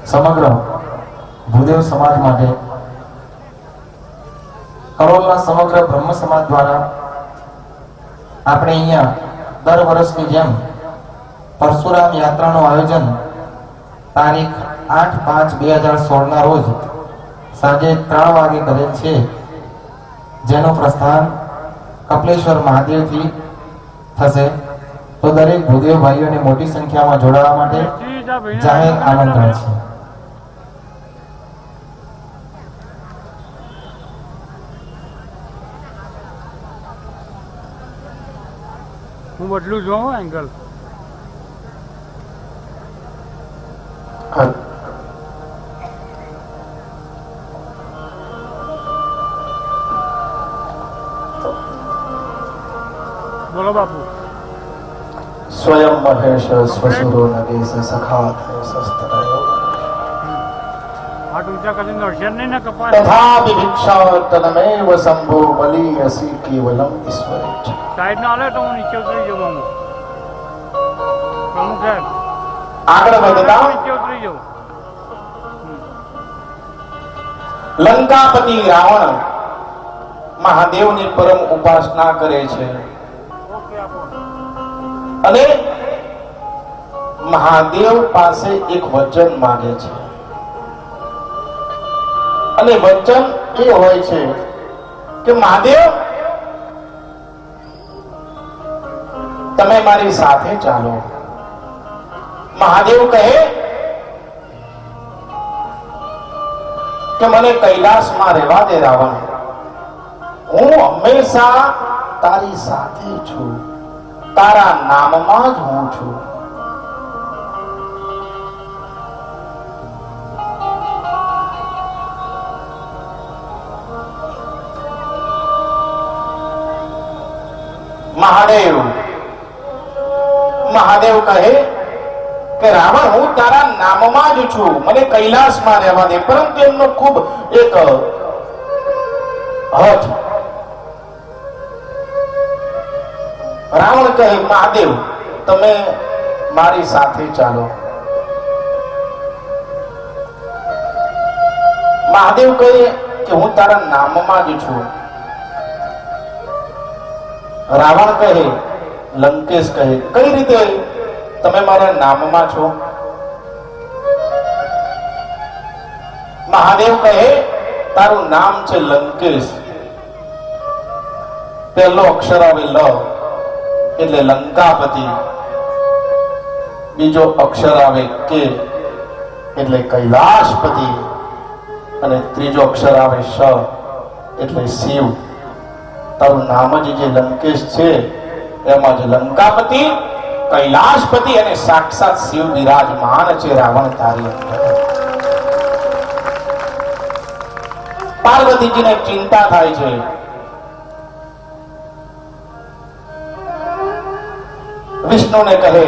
સમગ્ર ભૂદેવ સમાજ માટે કરોલના સમગ્ર બ્રહ્મ સમાજ દ્વારા આપણે અહીંયા દર વર્ષની જેમ પરશુરામ યાત્રાનું આયોજન તારીખ 8/5/2016 ના રોજ સાંજે 3 વાગે કરેલ છે, જેનું પ્રસ્થાન કપલેશ્વર મહાદેવથી થશે। તો દરેક ભૂદેવ ભાઈઓને મોટી સંખ્યામાં જોડાવા માટે જાહેર આમંત્રણ છે। હું બદલું જોઉં એંગલ બોલો બાપુ। स्वयं महेश स्वसुरो नगेश सखात है सस्तनयो हाथ ऊंचा કરીને દર્શન નહીં ને કપાય तथा विभिक्षातनमेव शंभो बलि असि केवलम ईश्वरेच्छ। સાઈડ ના આલે તો હું નીચે ઉતરી જાઉં। પ્રમુખ સાહેબ આગળ વધતા નીચે ઉતરી જાઉં। લંકાપતિ રાવણ મહાદેવની પરમ ઉપાસના કરે છે ઓકે આપો। અને મહાદેવ પાસે એક વચન માંગે છે અને વચન એ હોય છે કે મહાદેવ તમે મારી સાથે ચાલો। મહાદેવ કહે કે મને કૈલાસમાં રહેવા દે રાવણ, હું હંમેશા તારી સાથે છું, તારા નામમાં જ હું છું। મહાદેવ કહે કે રાવણ હું તારા નામમાં જ છું, મને કૈલાસમાં રહેવા દે। પરંતુ એમનો ખૂબ એક હઠ। રાવણ કહે મહાદેવ તમે મારી સાથે ચાલો। મહાદેવ કહે કે હું તારા નામમાં જ છું। રાવણ કહે, લંકેશ કહે કઈ રીતે તમે મારા નામમાં છો? મહાદેવ કહે તારું નામ છે લંકેશ, પહેલો અક્ષર આવે લ એટલે લંકાપતિ, બીજો અક્ષર આવે કે એટલે કૈલાશપતિ, અને ત્રીજો અક્ષર આવે શ એટલે શિવ। તારું નામ જ જે લંકેશ છે એમાં જ લંકાપતિ, કૈલાશપતિ અને સાક્ષાત શિવ બિરાજમાન છે રાવણ તારી અંદર। પાર્વતીજીને ચિંતા થાય છે, વિષ્ણુને કહે,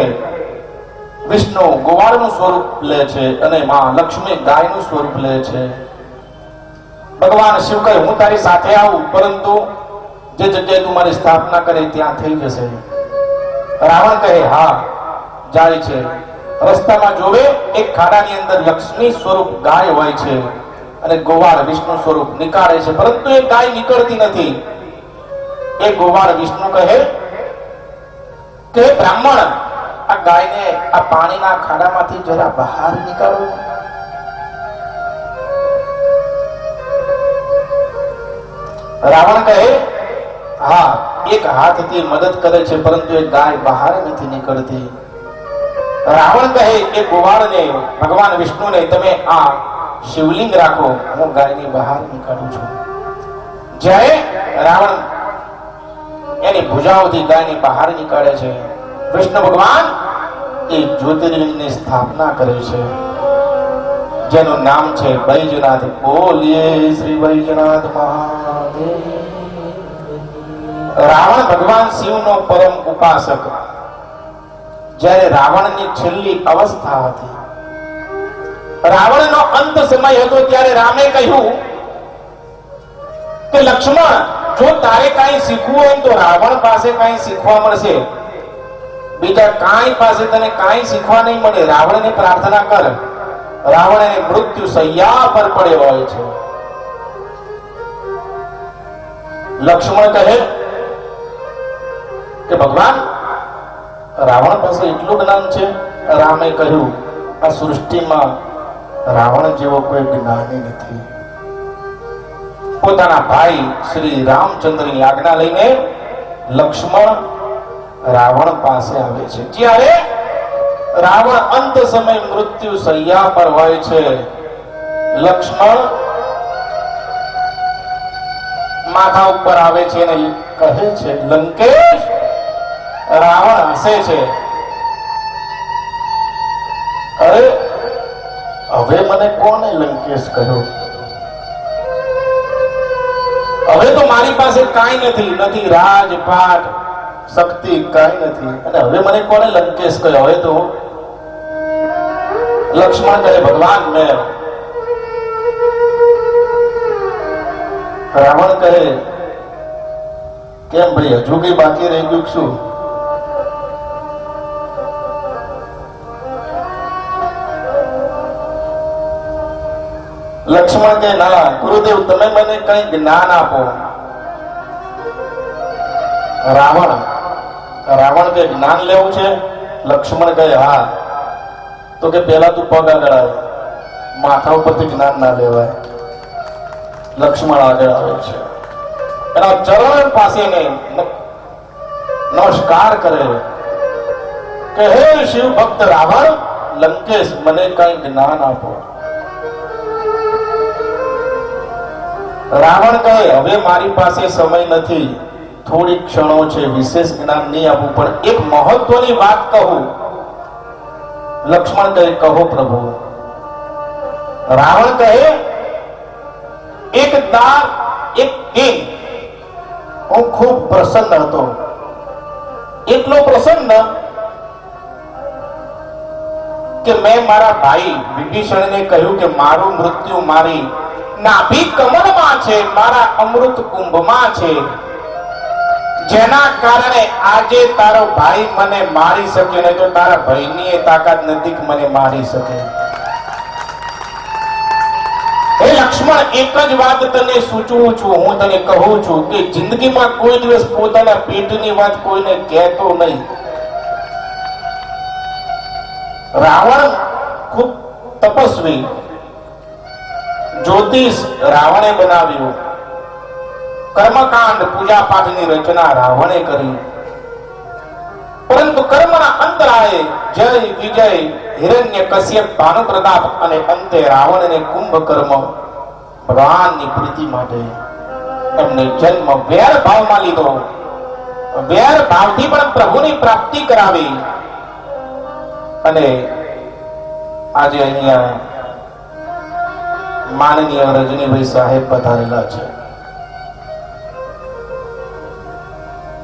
વિષ્ણુ ગોવાળનું સ્વરૂપ લે છે અને માં લક્ષ્મી ગાયનું સ્વરૂપ લે છે। ભગવાન શિવ કહે હું તારી સાથે આવું, પરંતુ જે જગ્યાએ તું મારી સ્થાપના કરે ત્યાં થઈ જશે। રાવણ કહે હા જાય છે। રસ્તામાં જોવે એક ખાડાની અંદર લક્ષ્મી સ્વરૂપ ગાય હોય છે અને ગોવાળ વિષ્ણુ સ્વરૂપ નીકાળે છે, પરંતુ એ ગાય નીકળતી નથી। એ ગોવાળ વિષ્ણુ કહે કે બ્રાહ્મણ આ ગાયને આ પાણીના ખાડામાંથી જરા બહાર નીકાળો। રાવણ કહે હા એક હાથથી મદદ કરે છે, પરંતુ એ ગાય બહાર નથી નીકળતી। રાવણ કહે કે ગોવાળને ભગવાન વિષ્ણુને તમે આ શિવલિંગ રાખો, હું ગાયની બહાર નીકળું છું। જ્યારે રાવણ એની ભુજાઓથી ગાયની બહાર નીકળે છે, કૃષ્ણ ભગવાન એ જ્યોતિર્લિંગની સ્થાપના કરે છે જેનું નામ છે બૈજનાથ। બોલીએ શ્રી બૈજનાથ મહાદેવ। રાવણ ભગવાન શિવનો પરમ ઉપાસક। જ્યારે રાવણની છેલ્લી અવસ્થા હતી, રાવણનો અંત સમય હતો, ત્યારે રામે કહ્યું કે લક્ષ્મણ જો તારે કાંઈ શીખવું હોય તો રાવણ પાસે કાંઈ શીખવા મળશે, બીજા કાંઈ પાસે તને કાંઈ શીખવા નહીં મળે। રાવણને પ્રાર્થના કર। રાવણ એને મૃત્યુ શૈયા પર પડ્યો હોય છે. લક્ષ્મણ કહે કે ભગવાન, રાવણ પાસે એટલું જ્ઞાન છે? રામે કહ્યું, આ સૃષ્ટિમાં રાવણ જેવો કોઈ જ્ઞાની નથી. પોતાના ભાઈ શ્રી રામચંદ્રની આજ્ઞા લઈને લક્ષ્મણ રાવણ પાસે આવે છે. જ્યારે રાવણ અંત સમય મૃત્યુ શૈયા પર હોય છે, લક્ષ્મણ માથા ઉપર આવે છે અને કહે છે, લંકેશ. રાવણ હસે છે. અરે, હવે મને કોને લંકેશ કહ્યું? હવે તો મારી પાસે કાંઈ નથી, નથી રાજપાટ, શક્તિ કાંઈ નથી, અને હવે મને કોને લંકેશ કહ્યો? હવે તો લક્ષ્મણ કહે, ભગવાન મેં. રાવણ કહે, કેમ ભાઈ, હજુ કઈ બાકી રહી ગયું શું? લક્ષ્મણ કહે, ના ગુરુદેવ, તમે મને કઈ જ્ઞાન આપો. રાવણ કે જ્ઞાન લેવું છે? લક્ષ્મણ કહે, હા. તો કે પેલા તું પગ આગળ આવે, માથા ઉપરથી જ્ઞાન ના લેવાય. લક્ષ્મણ આગળ આવે છે, એના ચરણ પાસે નમસ્કાર કરે કે હે શિવ ભક્ત રાવણ, લંકેશ, મને કઈ જ્ઞાન આપો. રાવણ કહે, હવે મારી પાસે સમય નથી, થોડી ક્ષણો છે, વિશેષ જ્ઞાન નહીં આપું, પણ એક મહત્વની વાત કહું. લક્ષ્મણ કહે, કહો પ્રભુ. રાવણ કહે, એક કિંગ, હું ખૂબ પ્રસન્ન હતો. એટલો પ્રસન્ન કે મેં મારા ભાઈ વિભીષણને કહ્યું કે મારું મૃત્યુ મારી નાભી કમળમાં છે, મારા અમૃત કુંભમાં છે, જેના કારણે આજે તારો ભાઈ મને મારી શકે, નહીં તો તારા ભાઈની એ તાકાત નથી કે મને મારી શકે. હે લક્ષ્મણ, એક જ વાત તને સૂચવું છું, હું તને કહું છું કે જિંદગીમાં કોઈ દિવસ પોતાના પેટની વાત કોઈને કહેતો નહીં. રાવણ ખૂબ તપસ્વી, જ્યોતિષ રાવણે બનાવ્યું, કર્મકાંડ પૂજા પાઠની રચના રાવણે કરી, પરંતુ કર્મના અંતરાળે જય વિજય હિરણ્યકશ્યપ ભાનુ પ્રતાપ અને અંતે રાવણને કુંભકર્ણ ભગવાનની પ્રીતિ માટે એમને જન્મ વેર ભાવમાં લીધો. વેર ભાવથી પણ પ્રભુની પ્રાપ્તિ કરાવી. અને આજે અહીંયા માનનીય રજનીભાઈ સાહેબ પધારેલા છે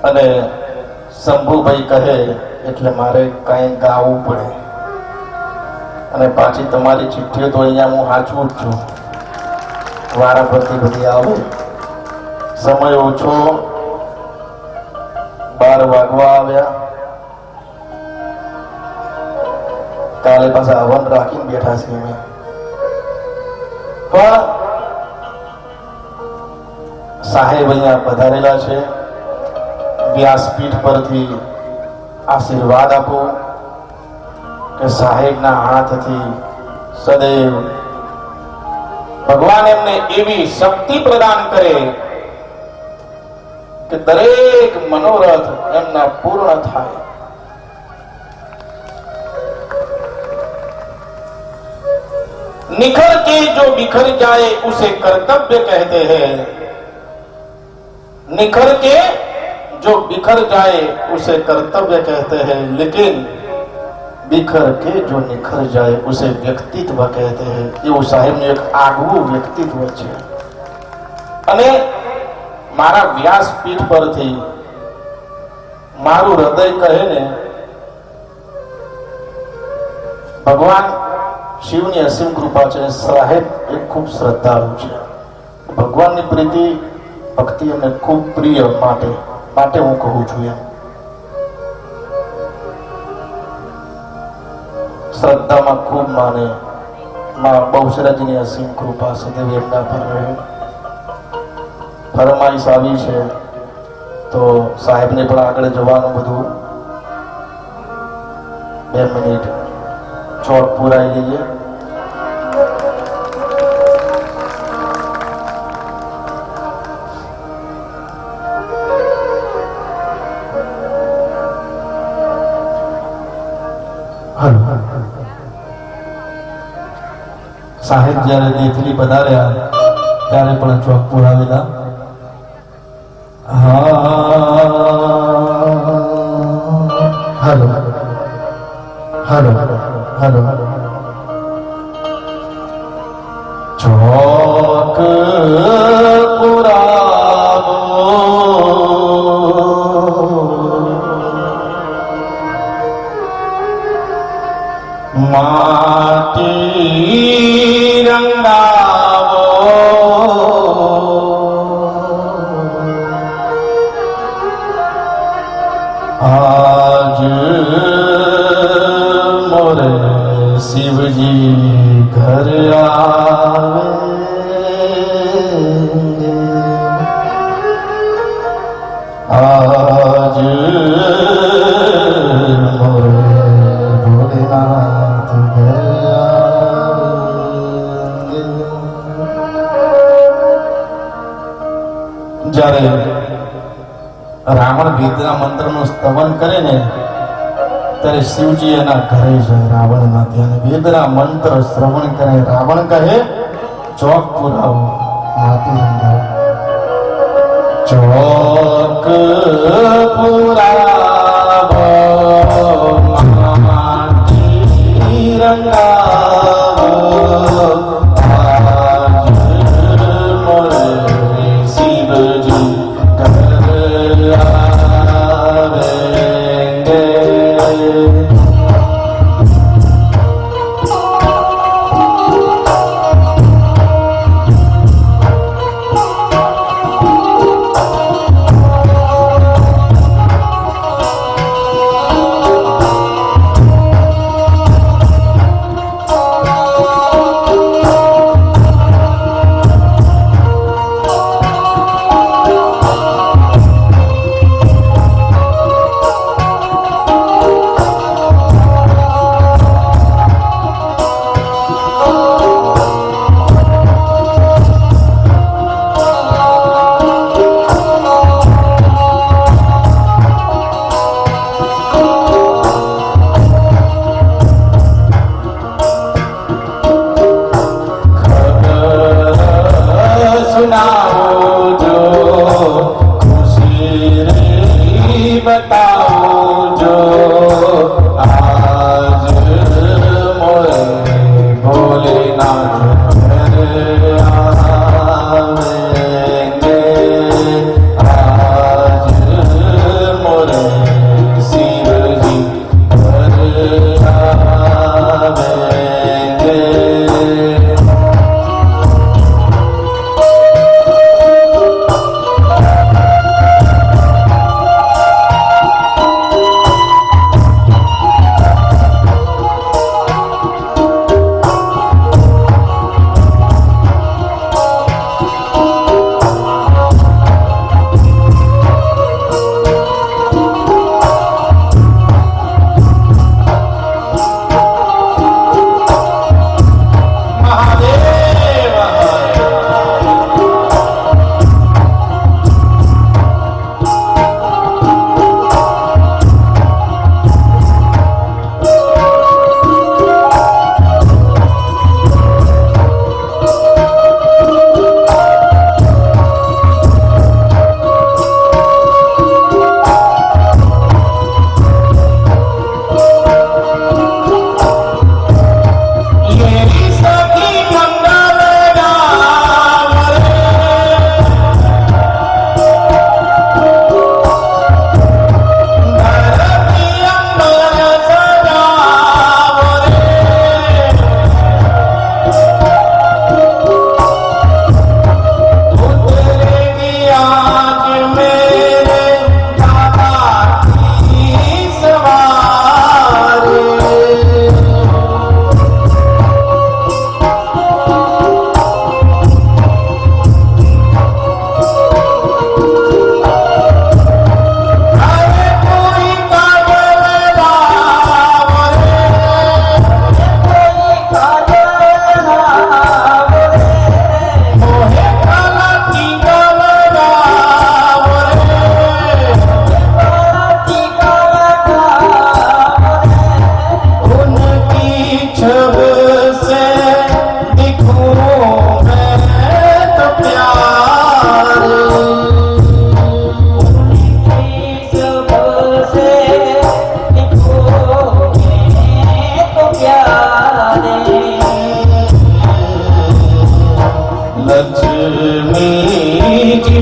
અને શંભુભાઈ કહે એટલે મારે કઈ ગાવું પડે, અને પાછી તમારી ચિઠ્ઠીઓ તો અહીંયા હું વાંચું જ છું, વારા પરથી બધી આવે. સમય ઓછો, 12 વાગવા આવ્યા, કાલે પાછા હવન રાખીને બેઠા છીએ અમે. પણ સાહેબ અહીંયા પધારેલા છે, વ્યાસપીઠ પરથી આશીર્વાદ આપો કે સાહેબના હાથથી સદૈવ ભગવાન એમને એવી શક્તિ પ્રદાન કરે કે દરેક મનોરથ એમના પૂર્ણ થાય. निखर के जो बिखर जाए उसे कर्तव्य कहते हैं. निखर के जो बिखर जाए उसे कर्तव्य कहते हैं, लेकिन बिखर के जो निखर जाए उसे व्यक्तित्व कहते हैं. એવું સાહેબનું એક આગવું વ્યક્તિત્વ છે. અને મારા વ્યાસપીઠ પરથી મારું હૃદય કહે ને, ભગવાન શિવની અસીમ કૃપા છે. સાહેબ એક ખૂબ શ્રદ્ધાળુ છે. ભગવાનની પ્રીતિ ભક્તિ એમને ખૂબ પ્રિય, માટે હું કહું છું એમ. શ્રદ્ધામાં ખૂબ માને, માં બહુચરાજીની અસીમ કૃપા સદૈવ એમના પર રહે. ફરમાઈશ આવી છે તો સાહેબને પણ આગળ જવાનું બધું 2 મિનિટ ચોક પુરાઈ લઈએ. સાહેબ જ્યારે દેથલી પધાર્યા ત્યારે પણ ચોક પુરાવેલા. હલો ચોક પુરાવો માટી રંગાવો આજ મોરે શિવજી ઘર આવે. આજ મોરે ભોલેનાથ ઘર આવે. જ્યારે રાવણ વેદના મંત્રનું સ્તવન કરે ને ત્યારે શિવજી એના ઘરે જાય રાવણના ત્યાં વેદના મંત્ર શ્રવણ કરે. રાવણ કહે ચોક પુરાવો માટી રંગાવો. ચોક પુરાવો માટી રંગાવો આજ મોરે શિવજી ઘર આવેંગે.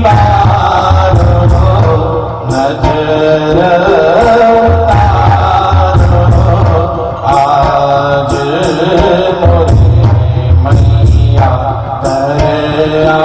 बारो नजर उतारो आज मोरी मैया दरिया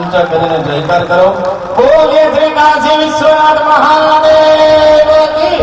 ઊંચા કરીને જયકાર કરો. બોલીએ શ્રી કાશી વિશ્વનાથ મહાદેવ કી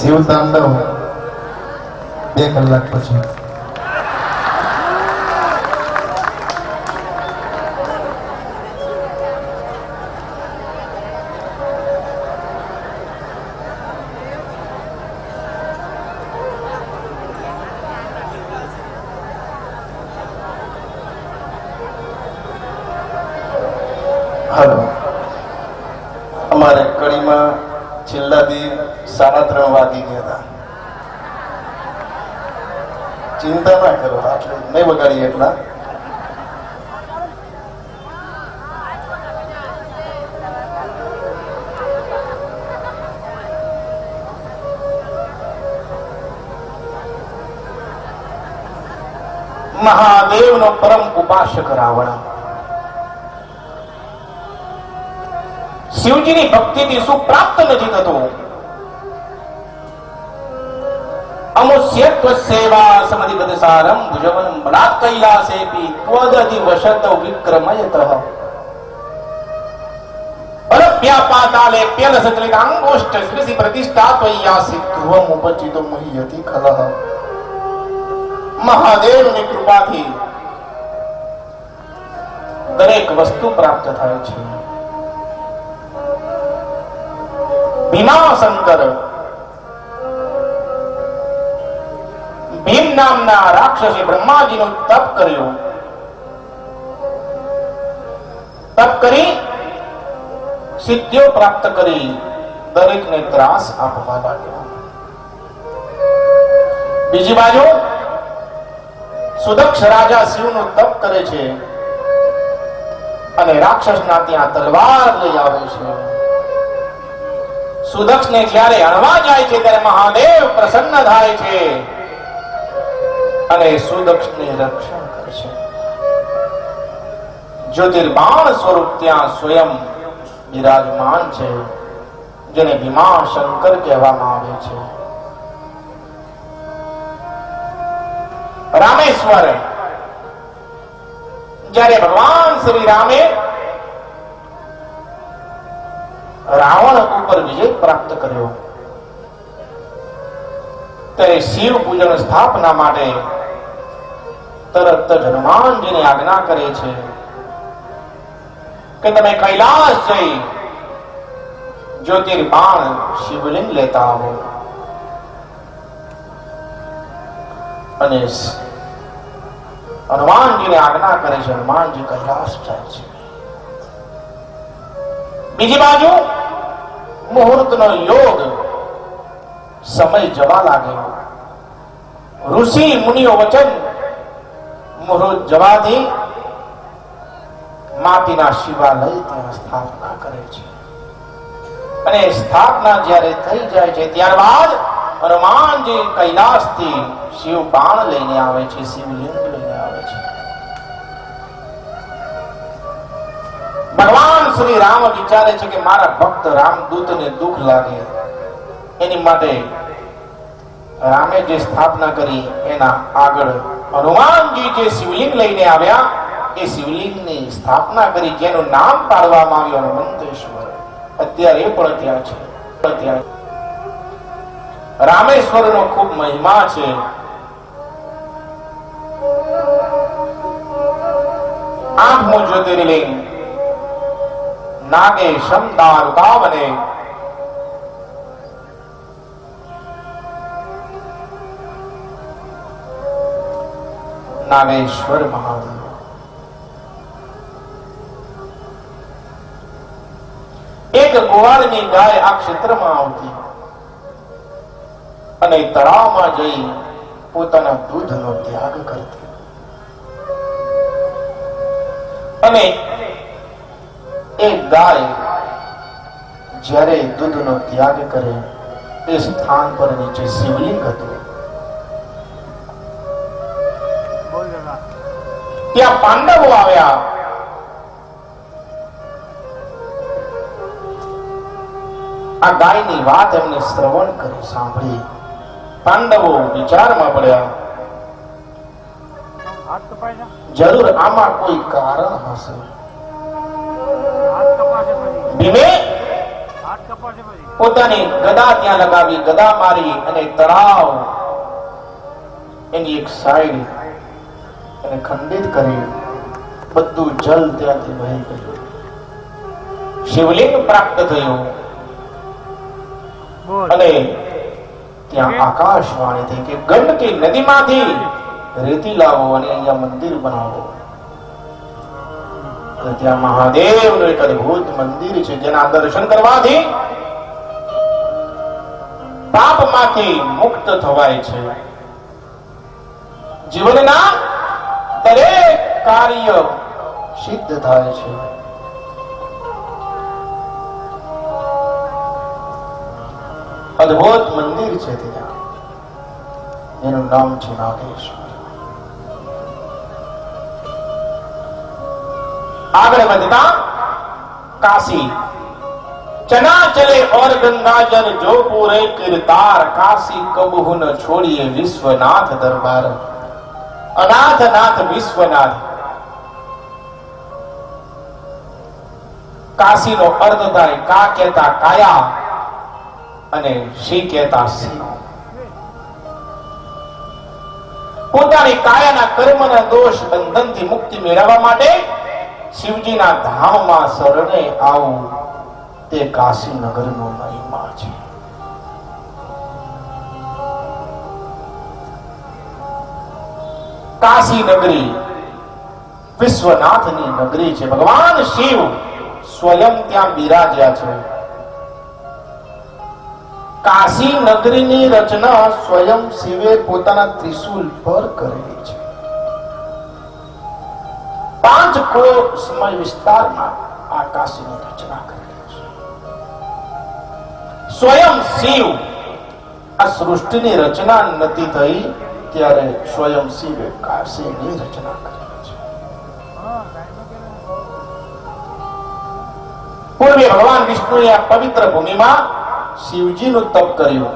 શિવ તાંડવ 2 કલાક પછી. હાલો, અમારે કડીમાં છેલ્લા દી 3:30 વાગી ગયા હતા. ચિંતા ના કરો, આટલું નહીં વગાડીએ એટલા. મહાદેવનો પરમ ઉપાસક રાવણ શિવજીની ભક્તિથી સુખ પ્રાપ્ત નથી થતું. અમુષ્યત્વ સેવા સમધિપદ સારમ ભુજવન બલાત કૈલાસેપી ત્વદધિ વશત વિક્રમયતઃ પરપ્યાપાતાલે પ્યલસચલિતાંગોષ્ઠ શ્રીસી પ્રતિષ્ઠાત્વયાસી ધ્રુવમ ઉપચિતો મહ્યતિ કલહ. મહાદેવની કૃપાથી દરેક વસ્તુ પ્રાપ્ત થાય છે. ભીમાશંકર ભીમ નામના રાક્ષસે બ્રહ્માજીનું તપ કર્યું. તપ કરી સિદ્ધિઓ પ્રાપ્ત કરી દરેકને ત્રાસ આપવા લાગ્યો. બીજી બાજુ સુદક્ષ રાજા શિવનું તપ કરે છે અને રાક્ષસના ત્યાં તલવાર લઈ આવે છે. સુદક્ષને જ્યારે હણવા જાય છે ત્યારે મહાદેવ પ્રસન્ન થાય છે અને સુદક્ષને રક્ષણ કરે છે. જ્યોતિર્બાણ સ્વરૂપ ત્યાં સ્વયં બિરાજમાન છે, જેને ભીમાશંકર કહેવામાં આવે છે. રામેશ્વર જ્યારે ભગવાન શ્રી રામે રાવણ ઉપર વિજય પ્રાપ્ત કર્યો ત્યારે શિવ પૂજન સ્થાપના માટે તરત જ હનુમાનજીને આજ્ઞા કરે છે કે તમે કૈલાસ જઈ જ્યોતિર્બાણ શિવલિંગ લેતા આવો. અને હનુમાનજીને આજ્ઞા કરે છે. હનુમાનજી કૈલાસ જાય છે. બીજી બાજુ મુહૂર્તનો યોગ સમય જવા લાગ્યો. ઋષિ મુનિઓ વચન મુહૂર્ત જવાથી માટીના શિવાલય ત્યાં સ્થાપના કરે છે. અને સ્થાપના જ્યારે થઈ જાય છે ત્યારબાદ હનુમાનજી કૈલાસથી શિવ બાણ લઈને આવે છે, શિવલિંગ લઈને આવે છે. ભગવાન શ્રી રામ વિચારે છે કે મારા ભક્ત રામદૂતને દુઃખ લાગે એની માટે રામે જે સ્થાપના કરી એના આગળ હનુમાનજી જે શિવલિંગ લઈને આવ્યા એ શિવલિંગની સ્થાપના કરી, જેનું નામ પાડવામાં આવ્યું હનુમંતેશ્વર. અત્યારે પણ ત્યાં છે. ત્યાં રામેશ્વરનો ખૂબ મહિમા છે. આઠમું જ્યોતિર્લિંગ નાગેશમ દારુકાવને નાગેશ્વર મહાદેવ. એક ગોવાળની ગાય આ ક્ષેત્રમાં આવતી અને તળાવમાં જઈ પોતાના દૂધનો ત્યાગ કરતી અને એ ગાય જ્યારે દૂધનો ત્યાગ કરે એ સ્થાન પર નીચે શિવલિંગ હતું. બોલ દાદા. ત્યાં પાંડવો આવ્યા. આ ગાયની વાત એમને શ્રવણ કરી સાંભળી. પાંડવો વિચારમાં પડ્યા, હાથ કપાય છે? જરૂર આમાં કોઈ કારણ હશે. હાથ કપાશે પછી. ભીમે હાથ કપાશે પછી. પોતાની ગદા ત્યાં લગાવી, ગદા મારી અને તળાવ એની એક સાઈડ એને ખંડિત કરી. બધું જલ ત્યાંથી વહી ગયું. શિવલિંગ પ્રાપ્ત થયું બોલ. અને ત્યાં આકાશવાણી થઈ કે ગંડકી નદીમાંથી રેતી લાવો અને અહીંયા મંદિર બનાવો. અને ત્યાં મહાદેવનું એક અદ્ભુત મંદિર છે જેના દર્શન કરવાથી પાપમાંથી મુક્ત થવાય છે. જીવનના દરેક કાર્ય સિદ્ધ થાય છે. અદ્ભુત મંદિર છે ત્યાં, એનું નામ છે નાગેશ્વર. આગળ વધતા काशी चना चले और गंगाजल जो पूरे किरतार काशी कबहु न छोड़िए विश्वनाथ दरबार अनाथ नाथ विश्वनाथ. काशी નો અર્થ થાય કા કહેતા કાયા અને શી કહેતા શિવ. પોતાની કાયાના કર્મના દોષ બંધનથી મુક્તિ મેળવવા માટે શિવજીના ધામમાં શરણે આવું તે કાશી નગરનો મહિમા છે. કાશી નગરી વિશ્વનાથની નગરી છે. ભગવાન શિવ સ્વયં ત્યાં બિરાજ્યા છે. કાશી નગરીની રચના સ્વયં શિવે પોતાના ત્રિશૂલ પર કરેલી છે. 5 કરોડ સમય વિસ્તારમાં આ કાશીની રચના કરેલી છે. સ્વયં શિવ આ સૃષ્ટિની રચના નથી થઈ ત્યારે સ્વયં શિવે કાશીની રચના કરેલી છે. પૂર્વે ભગવાન વિષ્ણુએ આ પવિત્ર ભૂમિમાં શિવજીનું તપ કર્યું.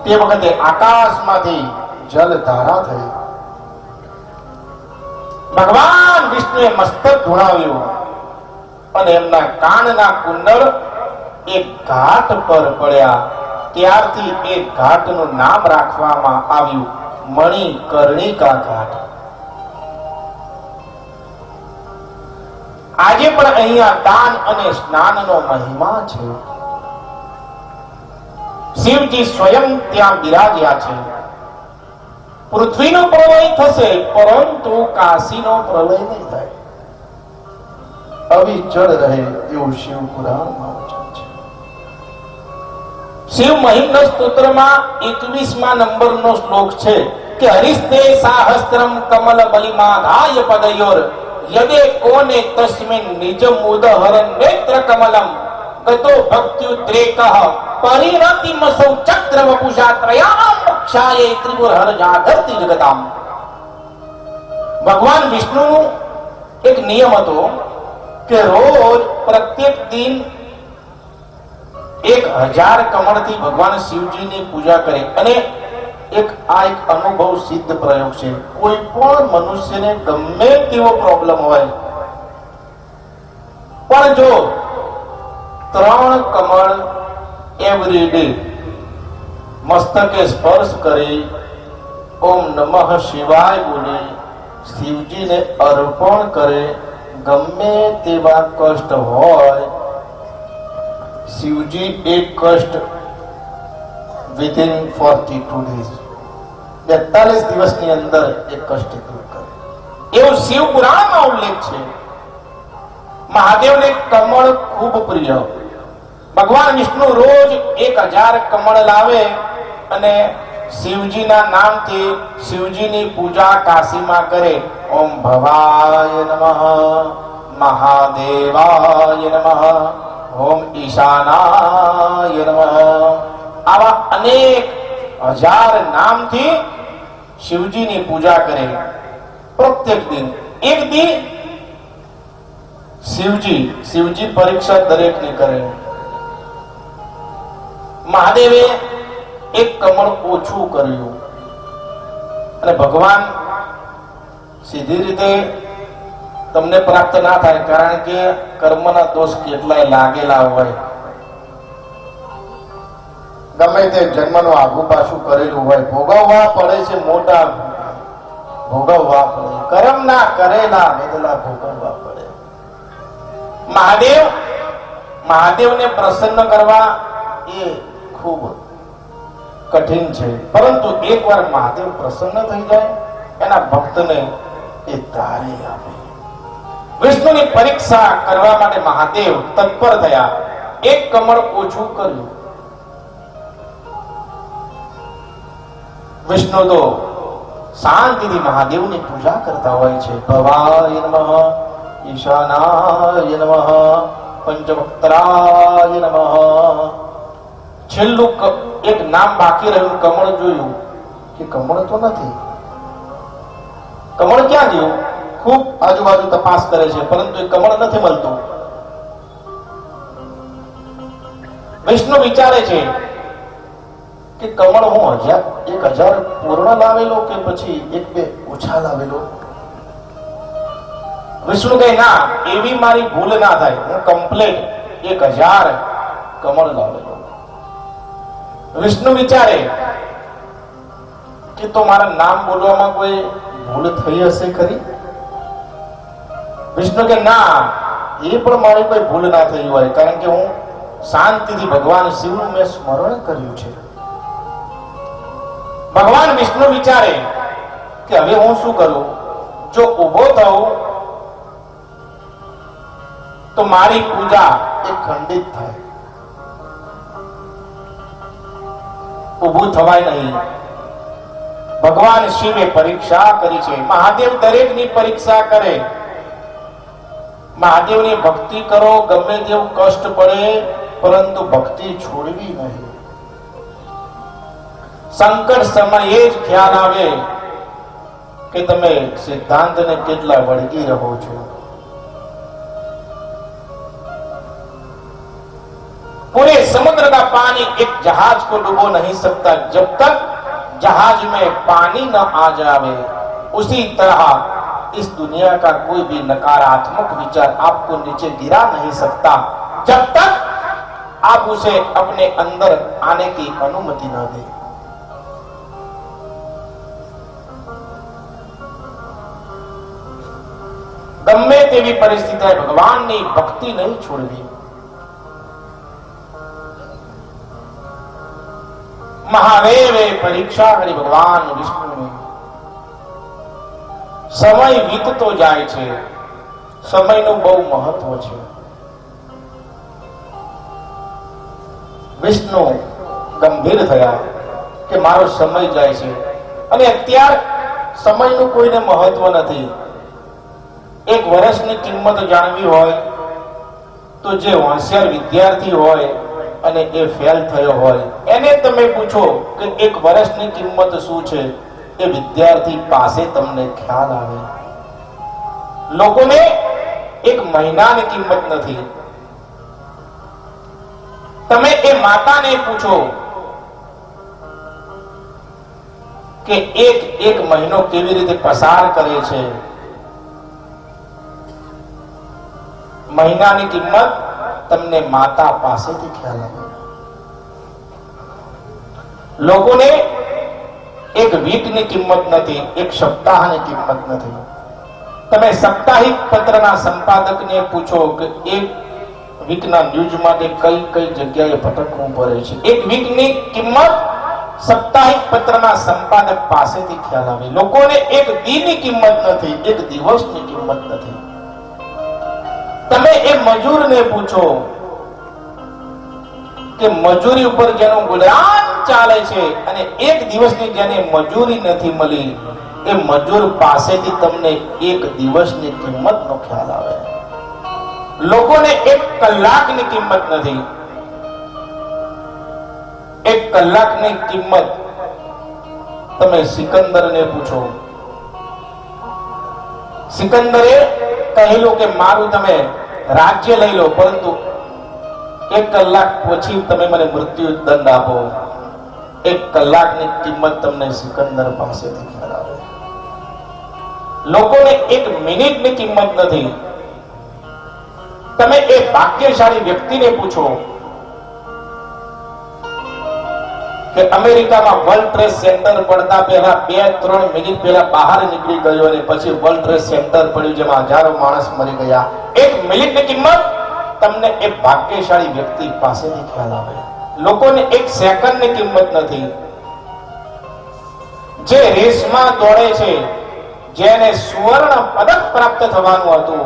તે વખતે આકાશમાંથી જલ ધારા થઈ. ભગવાન વિષ્ણુએ મસ્તક ધુણાવ્યું અને એમના કાનના કુંડળ એક ઘાટ પર પડ્યા. ત્યારથી એ ઘાટનું નામ રાખવામાં આવ્યું મણિકર્ણિકા ઘાટ. આજે પણ અહીંયા દાન અને સ્નાનનો મહિમા છે. શિવજી સ્વયં ત્યાં બિરાજ્યા છે. પૃથ્વીનો પ્રલય થશે પરંતુ કાશીનો પ્રલય નહીં થાય. અવિચળ રહે એવું શિવ પુરાણમાં વચન છે. શિવ મહિમ્ન સ્તોત્રમાં 21મા નંબરનો શ્લોક છે કે હરિસ્તે સાહસ્ત્રમ કમલ બલિમાધાય પદયોર યદે કોને તસ્મિન નિજમ ઉદહરન નેત્ર કમલમ ગતો ભક્ત્યુદ્રેકઃ પરિરતિમસૌ ચક્ર વપુષા ત્રયામ મોક્ષાય ત્રિપુરહર જાગર્તિ જગતામ. ભગવાન વિષ્ણુનો એક નિયમ હતો કે રોજ પ્રત્યેક દિન 1000 કમળથી ભગવાન શિવજીની પૂજા કરે. અને એક અનુભવ સિદ્ધ પ્રયોગ છે. કોઈ પણ મનુષ્યને ગમે તેવો પ્રોબ્લેમ હોય પણ જો 3 કમળ એવરી ડે મસ્તકે સ્પર્શ કરી ઓમ નમઃ શિવાય બોલી શિવજીને અર્પણ કરે, ગમે તેવા કષ્ટ હોય શિવજી એ કષ્ટ વિધિન 42 days 42 દિવસની અંદર એ કષ્ટ દૂર કરે. એવું શિવ પુરાણમાં ઉલ્લેખ છે. મહાદેવને કમળ ખૂબ પ્રિય. ભગવાન વિષ્ણુ રોજ 1000 કમળ લાવે અને શિવજીના નામથી શિવજીની પૂજા કાશીમાં કરે. ઓમ ભવાય નમઃ, મહાદેવાય નમઃ, ઓમ ઈશાનાય નમઃ. આવા અનેક 1000 નામથી શિવજીની પૂજા કરે. પ્રત્યેક દિન એક દિન શિવજી પરીક્ષા દરેકને કરે. મહાદેવે એક કમળ ઓછું કર્યું અને ભગવાન સીધી રીતે તમને પ્રાપ્ત ના થાય, કારણ કે કર્મના દોષ કેટલાય લાગેલા હોય. ગમે તે જન્મનું આગુ પાછું કરેલું હોય, ભોગવવા પડે છે. મોટા ભોગવવા પડે, કર્મના કરેલા બદલા ભોગવવા પડે. મહાદેવને પ્રસન્ન કરવા એ ખૂબ કઠિન છે, પરંતુ એકવાર મહાદેવ પ્રસન્ન થઈ જાય, એના ભક્તને એ તારે આપે. વિષ્ણુની પરીક્ષા કરવા માટે મહાદેવ તત્પર થયા. એક કમળ ઓછું કર્યું. વિષ્ણુ તો શાંતિથી મહાદેવની પૂજા કરતા હોય છે. ભવાય નમઃ, ઈશાનાય નમઃ, પંચવક્ત્રાય નમઃ. છેલ્લું એક નામ બાકી રહ્યું, કમળ જોયું કે કમળ તો નથી. કમળ ક્યાં ગયું? ખૂબ આજુબાજુ તપાસ કરે છે, પરંતુ એ કમળ નથી મળતું. વિષ્ણુ વિચારે છે કે કમળ હું 1000 પૂર્ણ લાવેલો કે પછી 1-2 ઓછા લાવેલો. વિષ્ણુ કહે ના, એવી મારી ભૂલ ના થાય, હું કમ્પ્લીટ 1000 કમળ લાવેલો. વિષ્ણુ વિચારે કે તો મારા નામ બોલવામાં કોઈ ભૂલ થઈ હશે ખરી? વિષ્ણુ કે ના, એ પણ મારી કોઈ ભૂલ ના થઈ હોય, કારણ કે હું શાંતિથી ભગવાન શિવનું મેં સ્મરણ કર્યું છે. ભગવાન વિષ્ણુ વિચારે કે હવે હું શું કરું? જો ઉભો થઉં તો મારી પૂજા એ ખંડિત થાય. ઉભું થવાય નહીં. ભગવાન શિવે પરીક્ષા કરી છે. મહાદેવ દરેકની પરીક્ષા કરે. મહાદેવની ભક્તિ કરો, ગમે તેવું કષ્ટ પડે, પરંતુ ભક્તિ છોડવી નહીં. સંકટ સમયે જ ખ્યાલ આવે કે તમે સિદ્ધાંતને કેટલા વળગી રહો છો. पूरे समुद्र का पानी एक जहाज को डुबो नहीं सकता जब तक जहाज में पानी न आ जावे. उसी तरह इस दुनिया का कोई भी नकारात्मक विचार आपको नीचे गिरा नहीं सकता जब तक आप उसे अपने अंदर आने की अनुमति न दे. गम्मे तेवी परिस्थिति भगवाननी भक्ति नहीं छोड़वी. મહાદેવે પરીક્ષા કરી ભગવાન વિષ્ણુની. સમય વીતતો જાય છે, સમયનું બહુ મહત્વ છે. વિષ્ણુ ગંભીર થયા કે મારો સમય જાય છે, અને અત્યાર સમયનું કોઈને મહત્વ નથી. 1 વર્ષની કિંમત જાણવી હોય તો જે હોશિયાર વિદ્યાર્થી હોય અને એ ફેલ થયો હોય એને તમે પૂછો કે 1 વર્ષની કિંમત શું છે, એ વિદ્યાર્થી પાસે તમને ખ્યાલ આવે. લોકોને 1 મહિનાની કિંમત નથી. તમે એ માતાને પૂછો કે એક મહિનો કેવી રીતે પસાર કરે છે. મહિનાની કિંમત તમને માતા પાસેથી ખ્યાલ આવે. લોકોને 1 વીકની કિંમત નથી, 1 સપ્તાહની કિંમત નથી. તમે સાપ્તાહિક પત્રના સંપાદકને પૂછો કે 1 વીકના ન્યૂઝ માટે કઈ કઈ જગ્યાએ ભટકવું પડે છે. 1 વીકની કિંમત સાપ્તાહિક પત્રના સંપાદક પાસેથી ખ્યાલ આવે. લોકોને 1 દિનની કિંમત નથી, 1 દિવસની કિંમત નથી. તમે એ મજૂરને પૂછો કે મજૂરી ઉપર જેનું ગુજરાન ચાલે છે અને એક દિવસની જેને મજૂરી નથી મળી, એ મજૂર પાસેથી તમને એક દિવસની કિંમતનો ખ્યાલ આવે. લોકોને એક કલાકની કિંમત નથી. એક કલાકની કિંમત તમે સિકંદરને પૂછો. સિકંદરે કહેલું કે મારું તમે રાજ્ય લઈ લો, પરંતુ 1 કલાક પછી તમે મને મૃત્યુ દંડ આપો. 1 કલાકની કિંમત તમને સિકંદર પાસેથી ખ્યાલ આવે. લોકોને 1 મિનિટની કિંમત નથી. તમે એ ભાગ્યશાળી વ્યક્તિને પૂછો કે અમેરિકામાં વર્લ્ડ ટ્રેડ સેન્ટર પડતા પહેલા 2-3 મિનિટ પહેલા બહાર નીકળી ગયો અને પછી વર્લ્ડ ટ્રેડ સેન્ટર પડ્યું, જેમાં હજારો માણસ મરી ગયા. 1 મિનિટની કિંમત તમને એ ભાગ્યશાળી વ્યક્તિ પાસેથી ખ્યાલ આવે. લોકોને 1 સેકન્ડની કિંમત નથી. જે રેસમાં દોડે છે, જેને સુવર્ણ પદક પ્રાપ્ત થવાનું હતું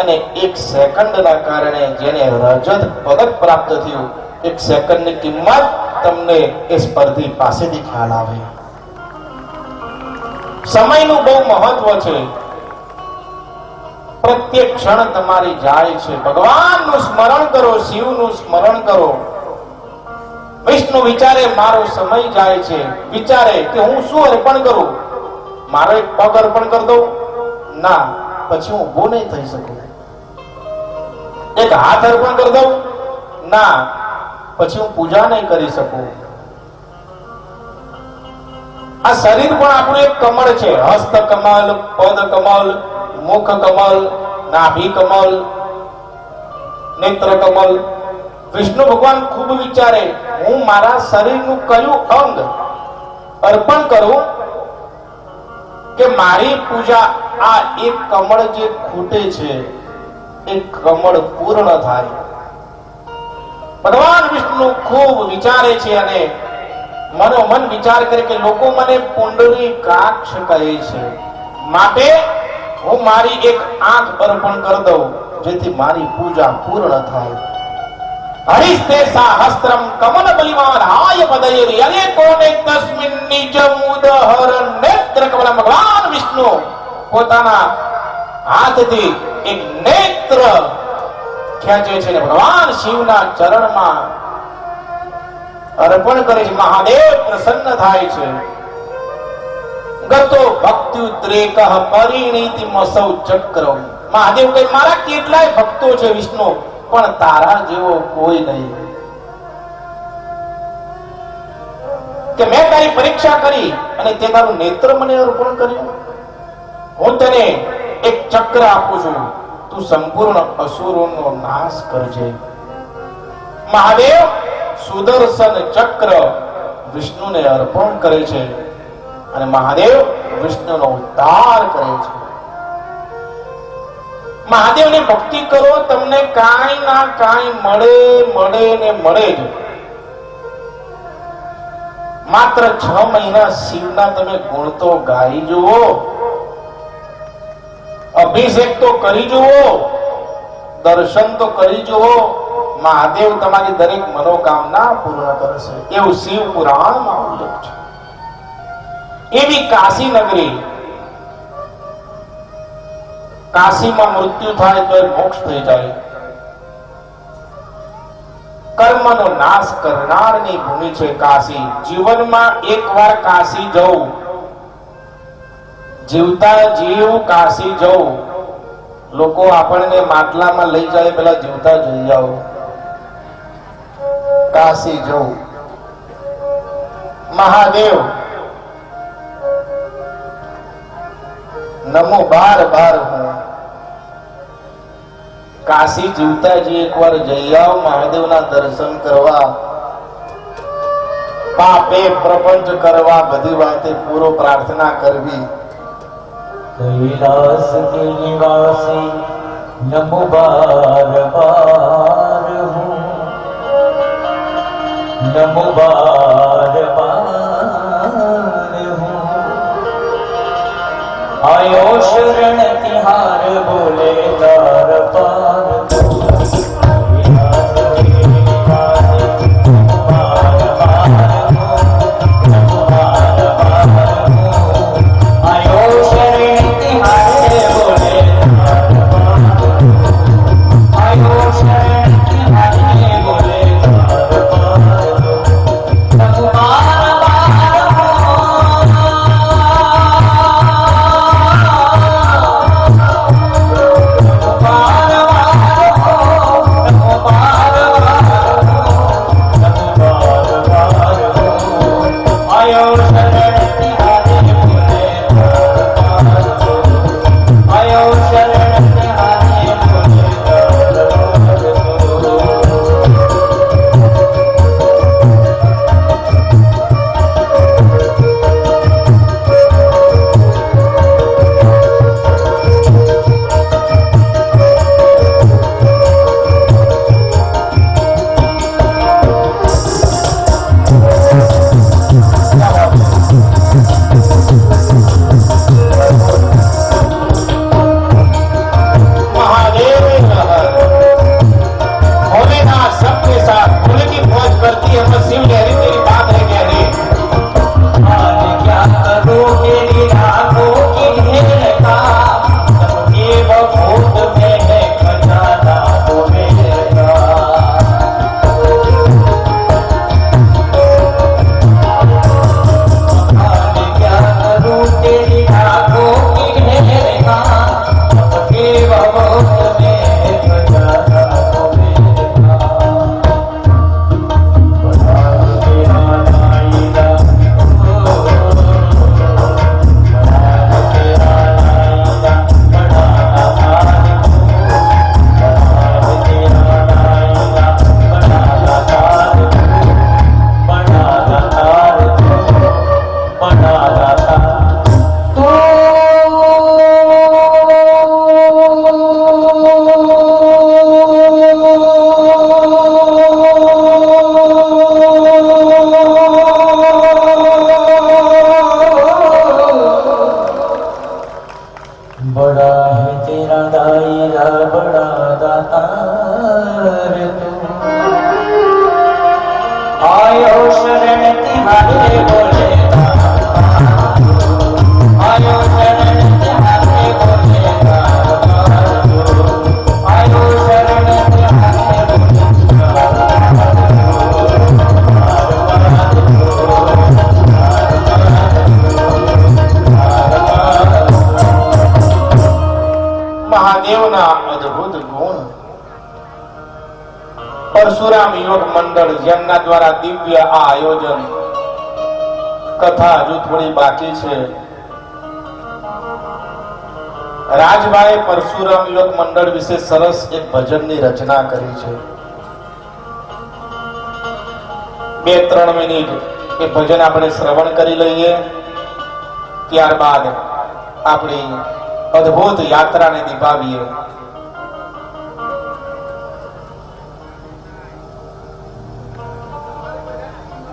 અને 1 સેકન્ડના કારણે જેને રજત પદક પ્રાપ્ત થયું, 1 સેકન્ડની કિંમત તમને એ સ્પર્ધી પાસેથી ખ્યાલ આવે. સમયનું બહુ મહત્વ છે. પ્રત્યેક ક્ષણ તમારી જાય છે. ભગવાનનું સ્મરણ કરો, શિવનું સ્મરણ કરો. વિષ્ણુ વિચારે મારો સમય જાય છે, વિચારે કે હું શું અર્પણ કરું. મારો એક પગ અર્પણ કરી દઉં? ના, પછી હું ઊભો નહીં થઈ શકું. એક હાથ અર્પણ કરી દઉં? ના, પછી હું પૂજા નહીં કરી શકું. આ શરીર પણ આપણું એક કમળ છે. હસ્ત કમલ, પદ કમલ, મુખ કમલ, નાભી કમલ, નેત્ર કમલ. વિષ્ણુ ભગવાન ખૂબ વિચારે, હું મારા શરીરનું કયું અંગ અર્પણ કરું કે મારી પૂજા આ એક કમળ જે ખૂટે છે એ કમળ પૂર્ણ થાય. ભગવાન વિષ્ણુ ખૂબ વિચારે છે અને મનોમન વિચાર કરે કે લોકો મને પુંડરીકાક્ષ કહે છે, માટે હું મારી એક આંખ અર્પણ કરી દઉં જેથી મારી પૂજા પૂર્ણ થાય. હરિસ્તે સાહસ્ત્રમ કમલ બલિમાન હાય પદયે અરે કોને તસ્મિન નિજ મુદહર નેત્ર કમલ. ભગવાન વિષ્ણુ પોતાના હાથથી એક નેત્ર ખેંચે છે અને ભગવાન શિવના ચરણમાં અર્પણ કરે છે. મહાદેવ પ્રસન્ન થાય છે. ગતો ભક્ત્યુદ્રેકઃ પરિણીતિ મસૌ ચક્રમ. મહાદેવ કહે મારા કેટલાય ભક્તો છે વિષ્ણુ, પણ તારા જેવો કોઈ નહીં. કે મેં તારી પરીક્ષા કરી અને તે તારું નેત્ર મને અર્પણ કર્યું. હું તને એક ચક્ર આપું છું, તું સંપૂર્ણ અસુરોનો નાશ કરજે. મહાદેવ સુદર્શન ચક્ર વિષ્ણુને અર્પણ કરે છે અને મહાદેવ વિષ્ણુનો ઉદ્ધાર કરે છે. મહાદેવની ભક્તિ કરો, તમને કાંઈ ના કાંઈ મળે ને મળે જ. માત્ર 6 મહિના શિવના તમે ગુણ તો ગાઈ જુઓ, અભિષેક તો કરી જુઓ, દર્શન તો કરી જુઓ. મહાદેવ તમારી દરેક મનોકામના પૂર્ણ કરશે, એવું શિવ પુરાણમાં ઉલ્લેખ છે. એવી કાશી નગરી, કાશીમાં મૃત્યુ થાય તો મોક્ષ થઈ જાય. કર્મનો નાશ કરનારની ભૂમિ છે કાશી. જીવનમાં એકવાર કાશી જવું, જીવતા જીવ કાશી જવું. લોકો આપણને માટલામાં લઈ જાય પેલા જીવતા જઈ જાઓ. કાશી જવું. મહાદેવ નમો બાર બાર હું. કાશી જીવતાજી એકવાર જઈ આવો મહાદેવના દર્શન કરવા, પાપે પ્રપંચ કરવા, બધી વાતે પૂરો પ્રાર્થના કરવી. कैलास के निवासी नमो बार बार हूँ, नमो बार बार हूँ. आयो शरण तिहार बोले तार पार પરશુરામ યોગ મંડળ જેમના દ્વારા દિવ્ય આ આયોજન કથા હજુ થોડી બાકી છે. રાજભાઈ પરશુરામ યોગ મંડળ વિશે સરસ એક ભજનની રચના કરી છે. 2-3 મિનિટ એ ભજન આપણે શ્રવણ કરી લઈએ, ત્યારબાદ આપણી અદ્ભુત યાત્રાને નિભાવીએ.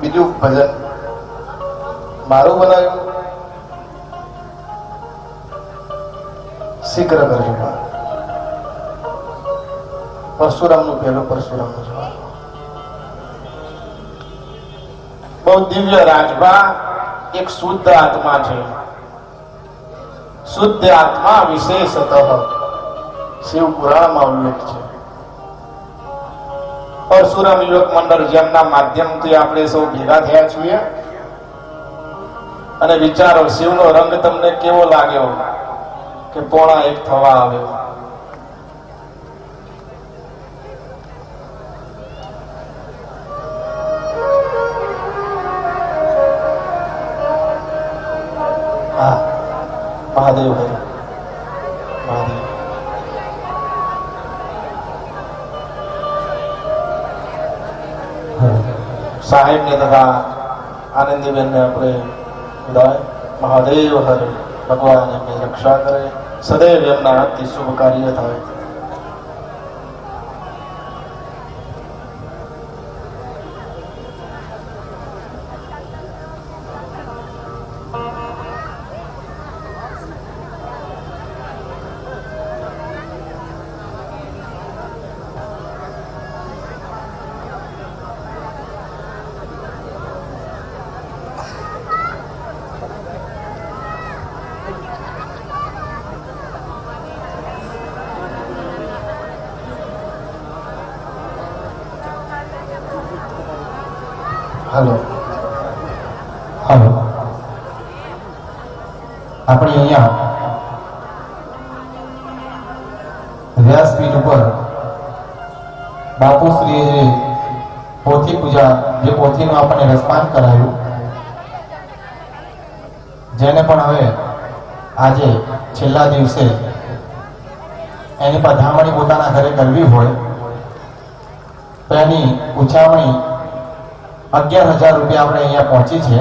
બીજું ભજન મારું બનાવ્યું, શીઘ્ર કરજો. પરશુરામનું પહેલું, પરશુરામનું જવાબ. બહુ દિવ્ય રાજભા એક શુદ્ધ આત્મા છે. શુદ્ધ આત્મા વિશેષતઃ શિવ પુરાણમાં ઉલ્લેખ છે. પરશુરામ યુવક મંડળ જેમના માધ્યમથી આપણે સૌ ભેગા થયા છીએ, અને વિચારો શિવનો રંગ તમને કેવો લાગ્યો કે 1:45 થવા આવ્યો. હા, મહાદેવ હરે મહાદેવ. સાહેબ ને તથા આનંદીબેન ને આપણે ઉડાય. મહાદેવ હરે, ભગવાન એમની રક્ષા કરે, સદૈવ એમના હાથથી શુભ કાર્ય થાય. હાલો હાલો, આપણે અહીંયા વ્યાસપીઠ ઉપર બાપુશ્રીએ જે પોથી પૂજા, જે પોથીનું આપણને રસપાન કરાયું, જેને પણ હવે આજે છેલ્લા દિવસે એની પધરામણી પોતાના ઘરે કરવી હોય તો એની ઉછામણી 11,000 રૂપિયા આપણે અહીંયા પહોંચી છે.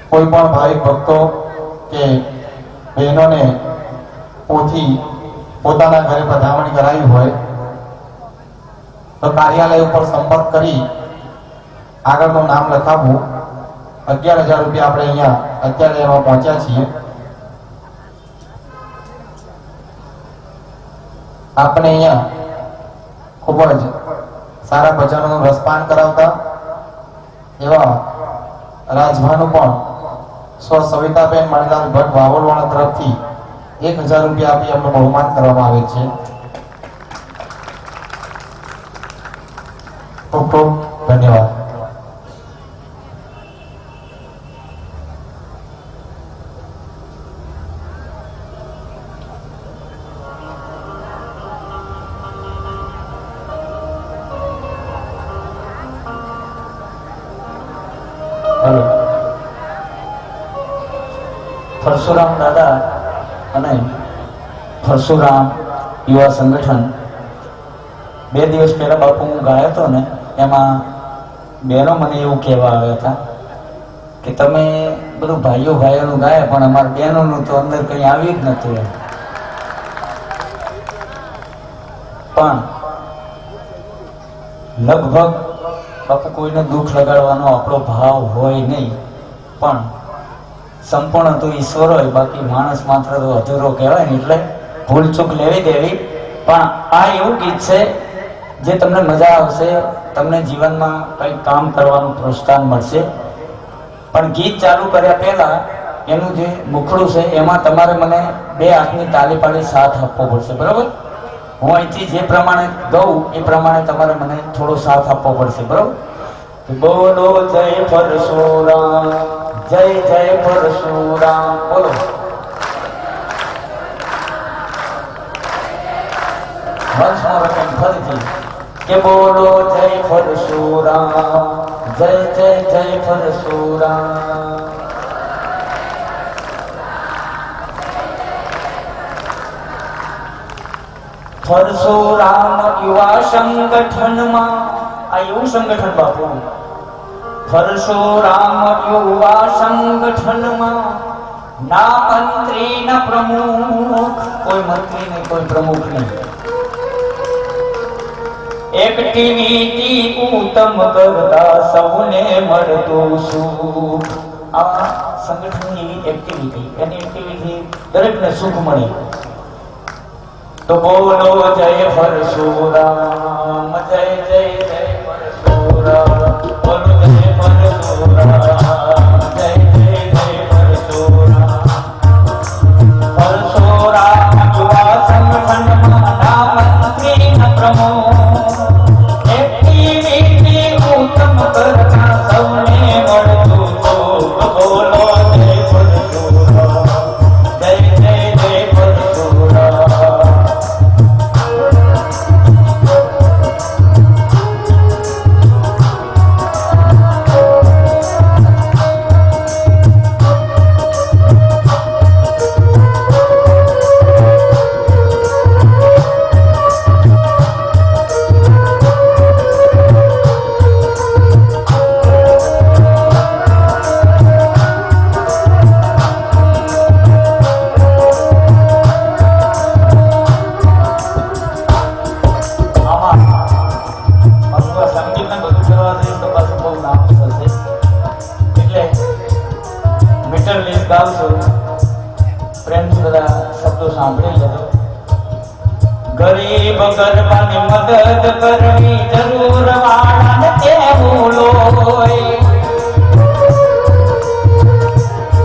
કોઈ પણ ભાવિક ભક્તો કે બહેનોને પોથી પોતાના ઘરે પધરામણી કરાવી હોય તો કાર્યાલય ઉપર સંપર્ક કરી આગળનું નામ લખાવવું. 11,000 રૂપિયા આપણે અહીંયા અત્યારે એમાં પહોંચ્યા છીએ. આપણે અહીંયા ખૂબ જ સારા ભજનોનું રસપાન કરાવતા એવા રાજભાનું પણ સ્વ સવિતાબેન મણિલાલ ભટ્ટ વાવલવાળા તરફથી 1,000 રૂપિયા આપી એમનું બહુમાન કરવામાં આવે છે. ખૂબ ખૂબ ધન્યવાદ. હલો, પરશુરામ દાદા અને પરશુરામ યુવા સંગઠન 2 દિવસ પહેલા બાપુ હું ગાયો હતો ને, એમાં બહેનો મને એવું કહેવા આવ્યા હતા કે તમે બધું ભાઈઓ ભાઈઓનું ગાયા પણ અમારા બહેનોનું તો અંદર કંઈ આવ્યું જ નતું એમ. પણ લગભગ બાપુ કોઈને દુઃખ લગાડવાનો આપણો ભાવ હોય નહીં, પણ સંપૂર્ણ તો ઈશ્વર હોય, બાકી માણસ માત્ર તો અધૂરો કહેવાય ને, એટલે ભૂલચૂક લેવી દેવી. પણ આ એવું ગીત છે જે તમને મજા આવશે, તમને જીવનમાં કંઈક કામ કરવાનું પ્રોત્સાહન મળશે. પણ ગીત ચાલુ કર્યા પહેલા એનું જે મુખડું છે એમાં તમારે મને 2 હાથની તાલી પાડી સાથ આપવો પડશે, બરાબર? હું અહીંથી જે પ્રમાણે ગાઉં એ પ્રમાણે તમારે મને થોડો સાથ આપવો પડશે, બરાબર? બોલો જય પરશુરામ, જય જય પરશુરામ, બોલો. વંશ મોર કેમ ફરીથી કે બોલો જય પરશુરામ, જય જય જય પરશુરામ. પરશુરામ યુવા સંગઠનમાં, આ એવું સંગઠન બાપુ, પરશુરામ યુવા સંગઠનમાં ના મંત્રી ના પ્રમુખ, કોઈ મંત્રી નહીં કોઈ પ્રમુખ નહીં, એક્ટિવિટી ઉત્તમ કરતા સૌને મળતું સુખ. આ સંગઠનની એક્ટિવિટી, એની એક્ટિવિટી દરેકને સુખ મળે. તો બોલો જય પરશુરામ, જય જય જય પરશુરામ, બોલો જય પરશુરામ, જય જય જય પરશુરામ. પરશુરામ યુવા સંગઠનમાં ના મંત્રી ન પ્રમુખ, એક્ટિવિટી ઉત્તમ કરતા સૌને મળતું સુખ. બોલો જય પરશુરામ, જય જય જય પરશુરામ. ગરીબ ગરબાની મદદ કરવી જરૂર વાળાને કેવું લોય.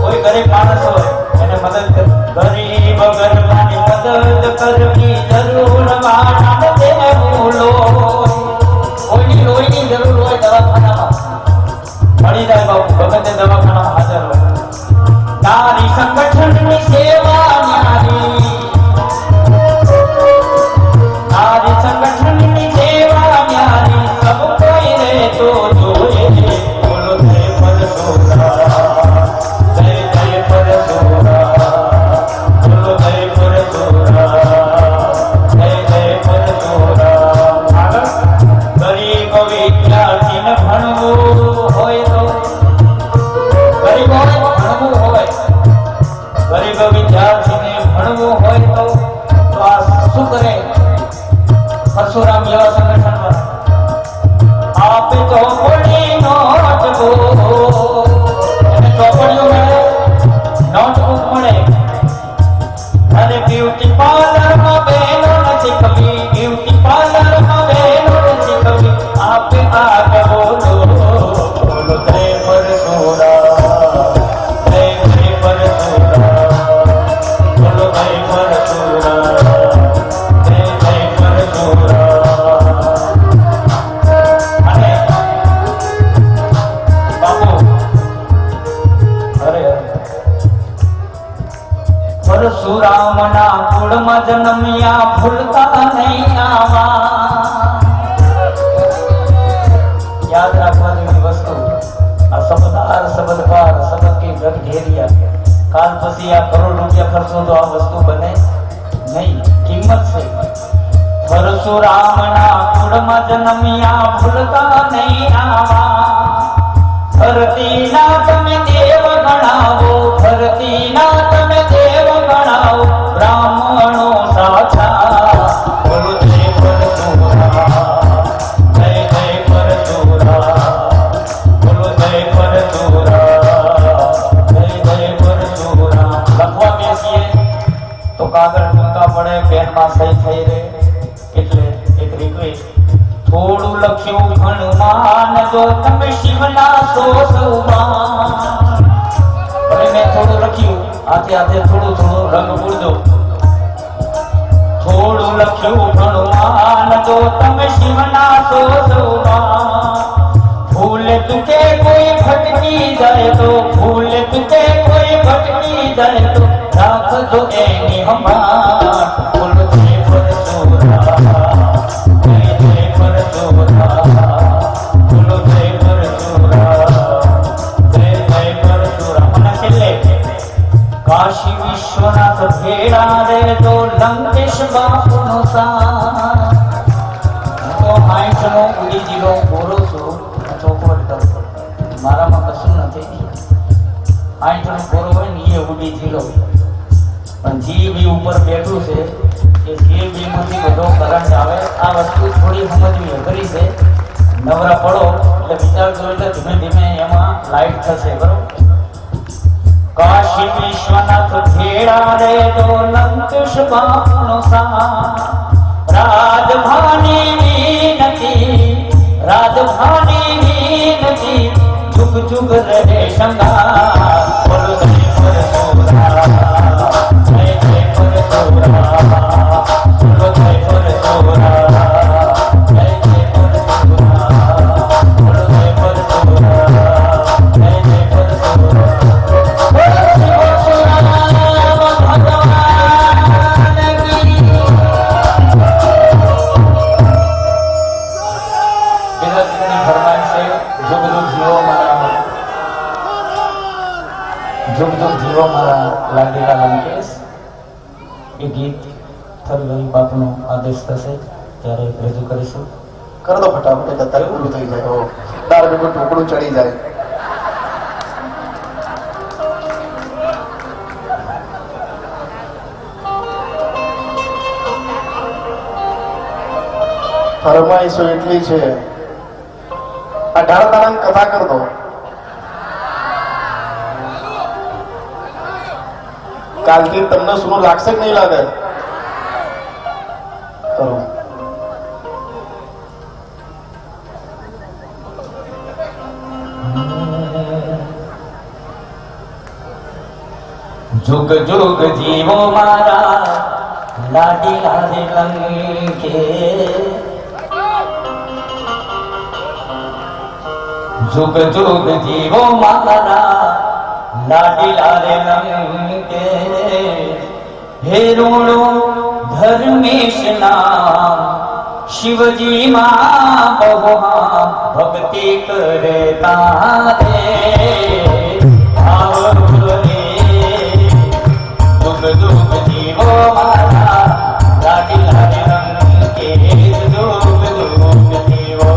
કોઈ ગરીબ માણસ હોય એને મદદ કરવી, ગરીબ ગરબાની મદદ કરવી જરૂર વાળાને કેવું લોય. કોઈની લોહીની જરૂર હોય દવાખાનામાં મળી જાય બાપુ, ગમે તે દવાખાનામાં હાજર હોય. નારી સંગઠનની સેવા ન્યારી, નારી સંગઠનની સેવા ન્યારી, સબ કોઈ રે તો જોઈએ. બોલો જય પરશુરામ, જય જય પરશુરામ, બોલો જય પરશુરામ, જય જય પરશુરામ. ગરીબ વિદ્યાર્થીને ભણવું હોય તો, ગરીબ ભણવું હોય, ગરીબ વિદ્યાર્થીને ભણવું હોય તો આ શું કરે? પરશુરામ યુવા સંગઠનમાં આપે ચોપડી નોટબુક, એને ચોપડીઓ મળે, નોટબુક મળે. અને બ્યુટી પાર્લરમાં બહેનો નથી કવી, બ્યુટી પાર્લરમાં બહેનો નથી કવી. આપે આગે બોલો, બોલો જય પરશુરામ, જય જય પરશુરામ, બોલો જય પરશુરામ, જય જય પરશુરામ. અને બાપુ અરે પરશુરામના કુળમાં જન્મ્યા ભૂલતા નહીં આવા. યાદ રાખવા જેવી વસ્તુ આ શબ્દાર શબ્દપાર શબ્દ કે ઘર ઘેરિયા. કાલ પછી આ કરોડ રૂપિયા ખર્ચો તો આ વસ્તુ બને નહીં, કિંમત છે. પરશુરામના કુળમાં જન્મ્યા ભૂલતા નહીં આવા. ધરતીના તમે દેવ ગણાવો, ધરતીના તમે દેવ ગણાવો, બ્રાહ્મણો સાચા. બોલો જય પરશુરામ, જય જય પરશુરામ, બોલો જય પરશુરામ, જય જય પરશુરામ. લખવા બેસીએ તો કાગળ ટૂંકા પડે, પેનમાં સહી થઈ રહે. એટલે એક રિક્વેસ્ટ, થોડું લખ્યું હનુમાન જો તમે શિવના સોસુમાં. ભલે મેં થોડું લખ્યું, હાથે હાથે થોડું થોડું રંગ પૂરજો. થોડું લખ્યું હનુમાન જો તમે શિવના સોસુમાં. ભૂલ તુકે કોઈ ભટકી જાય તો, ભૂલ તુકે કોઈ ભટકી જાય તો રાખજો એની હમાર. બોલો જય પરશુરામ, મારામાં કશું નથી. આઠનું પૂરું હોય ને એ ઉડી જીલો, પણ જીબી ઉપર બેઠું છે કે જીબીમાંથી બધો કરંટ આવે. આ વસ્તુ થોડી સમજવી અઘરી છે. નવરા પડો એટલે વિચારજો એટલે ધીમે ધીમે એમાં લાઈટ થશે. બરોબર. કાશી વિશ્વનાથ ભેળા રે તો લંકેશ બાણો સા રાજધાની વિનતી રાજધાની વિનતી જુગ જુગ રહે શંગા બોલો જય પરસોરા જય જય પરસોરા બોલો જય પરસોરા જય જય પરસોરા બોલો જય પરસોરા જય જય પરસોરા. जुग जुग जीવો મારા લાડીલા લંકેશ. એ ગીત થલભાઈ બાપનો આદેશ થશે ત્યારે રજૂ કરીશું. કર દો ફટાફટ, એટલે અત્યારે પૂરું થઈ જાય. દાળ ભેગું ટુકડું ચડી જાય. ફરમાઈશો એટલી છે. આ ઢાળતારાની કથા કર દો. કાલથી તમને શું લાગશે કે નહીં લાગે? કરો. जुग जुग जीवो मारा लाडीला रे लंके जुग जुग जीवो मारा लाडीला रे लंके हे रूणो धर्मेश नाम शिवजी मां बहुहा भक्ति करता रे आवरे जुग जुग जीवो मारा लाडीला रे लंके जुग जुग जीवो.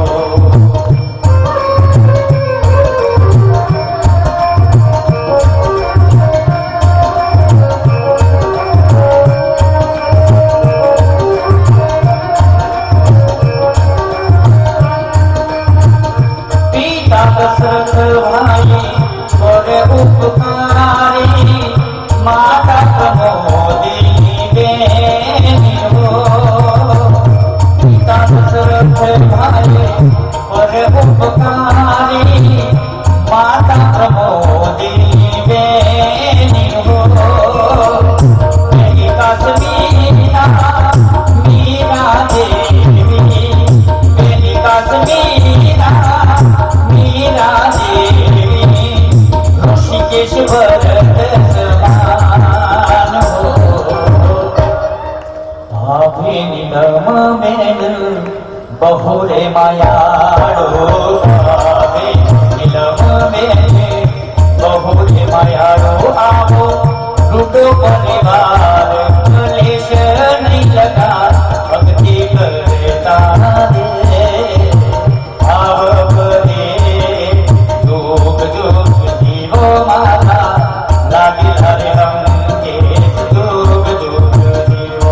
बहुरे मायाड़ो बहुरे मायाड़ो आवो रूडो परिवार कलेश नहीं लगा भक्ति करता रे भाव करे जुग जुग जीवो माता लाडीला रे लंकेश जुग जुग जीवो.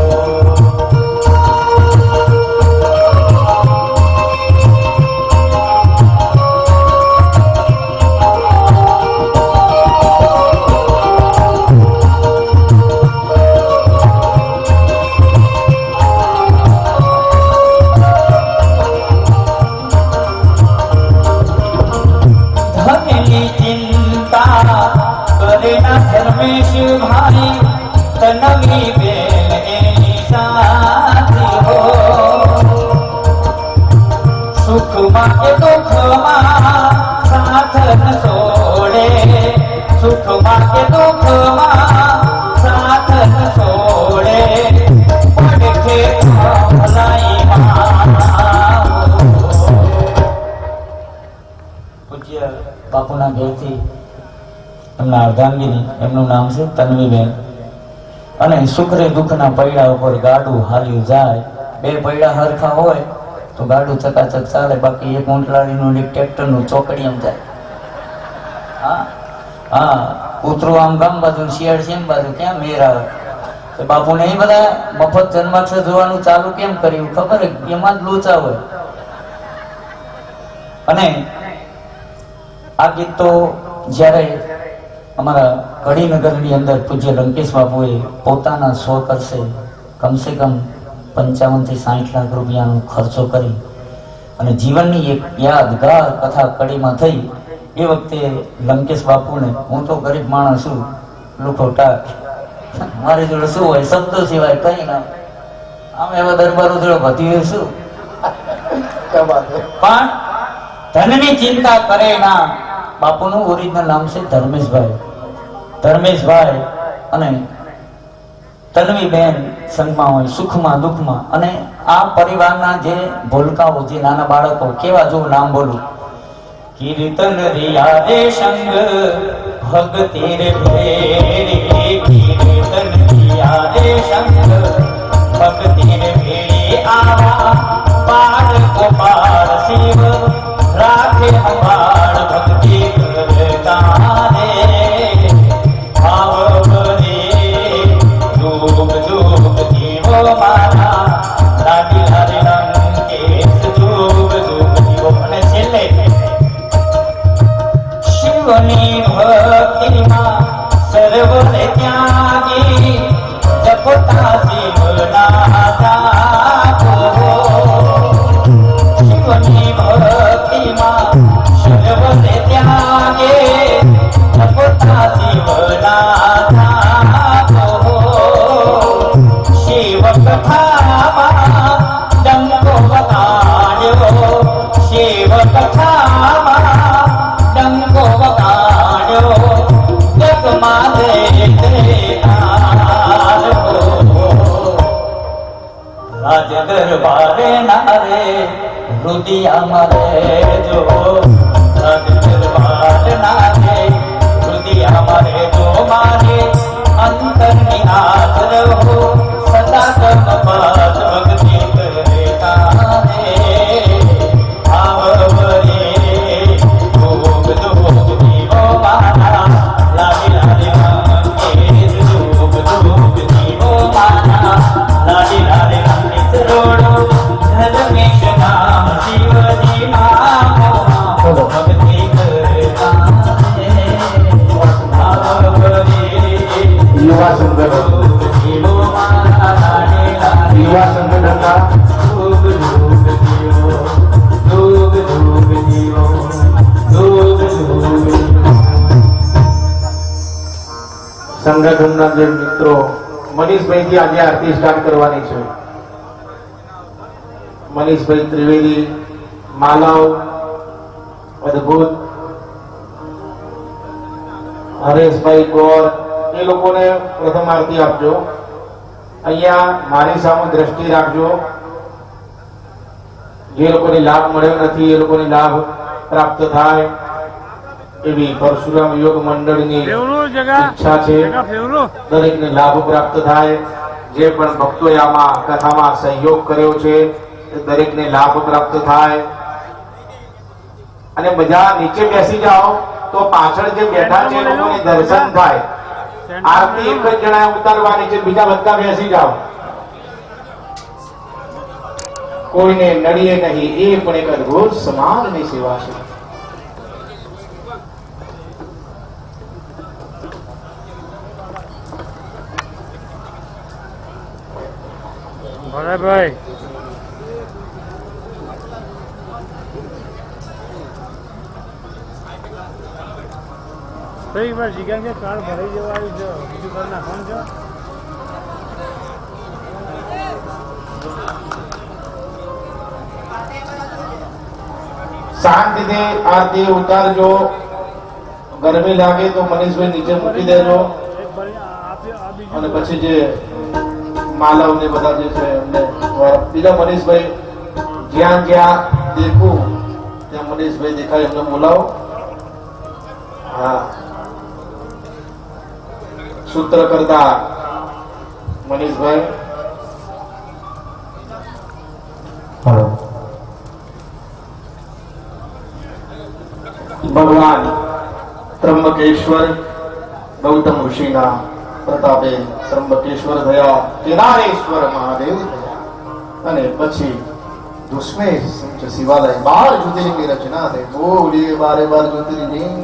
धर्मेश भाई तनवी बेल एनी साथी हो सुख मां के दुख मां साथ न छोड़े सुख मां के दुख मां साथ न छोड़े पड़खे भलाई पूज्य बापूना घेरથી એમના અર્ધાંગીની એમનું નામ છે તન્વીબેન અને સુખરે દુઃખના પૈડા ઉપર ગાડું હાલ્યું જાય. બે પૈડા હરખા હોય તો ગાડું ચકાચક ચાલે, બાકી એક ઊંટલાડીનું એક ટ્રેક્ટરનું ચોકડીએમ જાય. હા હા, કૂતરું આમ ગામ બાજુ, શિયાળ છે એમ બાજુ, ક્યાં મેર આવે? તો બાપુને એ બધા મફત જન્માક્ષર જોવાનું ચાલુ કેમ કર્યું ખબર? એમાં જ લોચા હોય. અને આ ગીત તો જ્યારે અમારા કડીનગરની અંદર પૂજ્ય લંકેશ બાપુએ પોતાના સ્વ કરશે કમસે કમ 55 થી 60 લાખ રૂપિયાનો ખર્ચો કરી અને જીવનની એક યાદગાર કથા કડીમાં થઈ. એ વખતે લંકેશ બાપુને, હું તો ગરીબ માણસ છું, લુખોટા, મારી જોડે શું હોય, શબ્દો સિવાય કઈ ના. આમ એવા દરબારો જોડે વધી શું, પણ ધનની ચિંતા કરે ના. બાપુનું ઓરિજિનલ નામ છે ધર્મેશભાઈ. ધર્મેશભાઈ અને તન્વીબેન સંગમાં હોય, સુખમાં દુઃખમાં. અને આ પરિવારના જે ભોલકાઓ, જે નાના બાળકો, કેવા જો નામ બોલું, કીર્તન રિયારે સંગ ભક્તિ રે ભેરી, કીર્તન રિયારે સંગ ભક્તિ રે ભેરી, આવા પાર ગોપાલ શિવ રાખે અપાર ભક્તિ કરતા રે, ભાવ ભરે જોગ જોગ જીવો મારા લાડી લારે લંકેશ, જોગ જોગ જીવો. અને છેલ્લે શિવની ભક્તિમાં સર્વને ત્યાગી, જપતા શિવના જાપો. શિવની ભક્તિમાં સર્વને ત્યાગે, જપતા શિવના જાપો. શિવ કથામાં ડંકો વગાડ્યો, શિવ કથામાં ડંકો વગાડ્યો, જગમાં રાજ દરબારે નારે રુદિયા મારે જો, રાજ દરબાર નારે રુદિયા મારે જો, મારે અંતરની આજ રહો સદા કમ પાસ ભક્તિ કરતા રે, ભાવ ભરે જોગ જોગ જીવો મારા લાડી લાડી લંકેશ, જોગ જોગ જીવો મારા લાડી લાડી લંકેશ રોડો ધર્મેશ નામ શિવજી નામો ભક્તિ કરતા રે, ભાવ ભરે યુવા સંગઠન, જીવો મારા લાડી લાડી યુવા સંગઠનના જોગ જોગ જીવો, જોગ જોગ જીવો, જોગ જોગ જીવો. સંગઠનના જે મિત્રો, મનીષભાઈથી આજે આરતી સ્ટાર્ટ કરવાની છે. મનીષભાઈ ત્રિવેદી, માલવ, અદભુત, હરેશભાઈ ગોર, એ લોકોને પ્રથમ આરતી આપજો. અહીંયા મારી સામે દ્રષ્ટિ રાખજો. જે લોકોને લાભ મળ્યો નથી એ લોકોને લાભ પ્રાપ્ત થાય એવી પરશુરામ યોગ મંડળની ફેવરું જગા ઈચ્છા છે. જગા ફેવરું દરેકને લાભ પ્રાપ્ત થાય. જે પણ ભક્તોએ આમાં કથામાં સહયોગ કર્યો છે એ દરેકને લાભ પ્રાપ્ત થાય. અને બધા નીચે બેસી જાઓ તો પાછળ જે બેઠા છે એ લોકોને દર્શન થાય. આરતી એક જ જણાએ ઉતારવાની છે, બીજા બધા બેસી જાઓ. કોઈને નડીએ નહીં, એ પણ એક અદભુત સમાજની સેવા છે. ભરાભાઈ તો એક વાર જગ્યા કે કાર ભરાઈ જવાયું છે, બીજું ઘર નાખવાનું છે. શાંતિથી આરતી ઉતારજો. ગરમી લાગે તો મનીષભાઈ નીચે મૂકી દેજો. એક ભરી આ બીજું અને પછી જે માલવ ને બધા જે છે એમને બીજા મનીષભાઈ જ્યાં જ્યાં દેખું ત્યાં મનીષભાઈ દેખાય એમને બોલાવો. હા, સૂત્ર કરતા મનીષભાઈ. ભગવાન ત્રંબકેશ્વર ગૌતમ ઋષિના પ્રતાપે ત્રંબકેશ્વર થયા, કેદારેશ્વર મહાદેવ થયા, અને પછી દુષ્મે શિવાલય 12 જ્યોતિર્લિંગની રચના થઈ. બોલીએ 12 જ્યોતિર્લિંગ.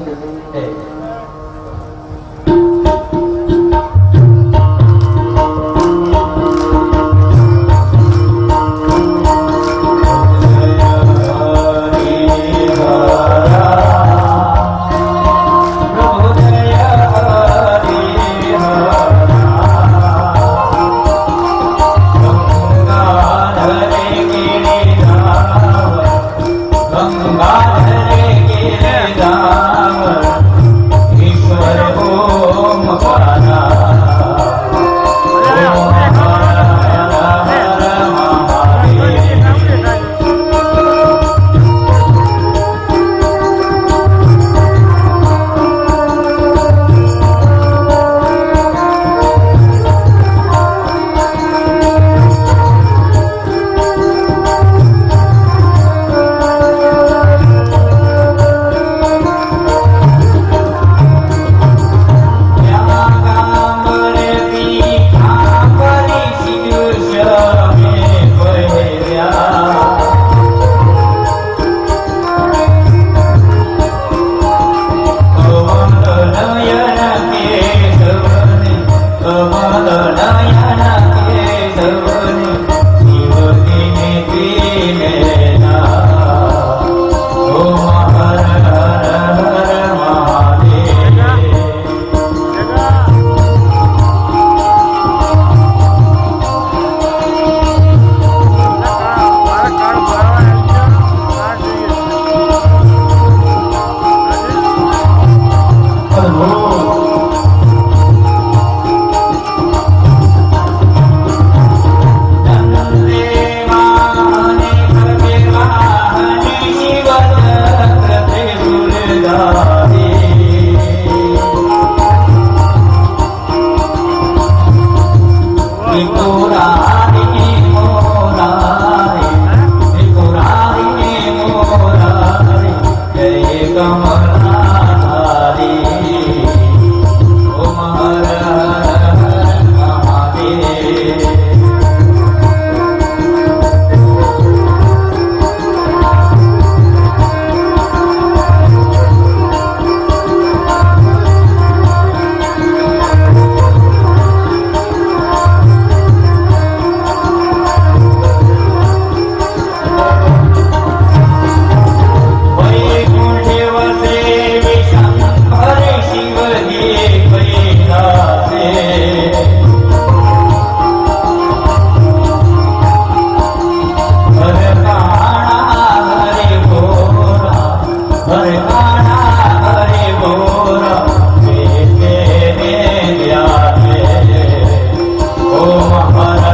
Oh,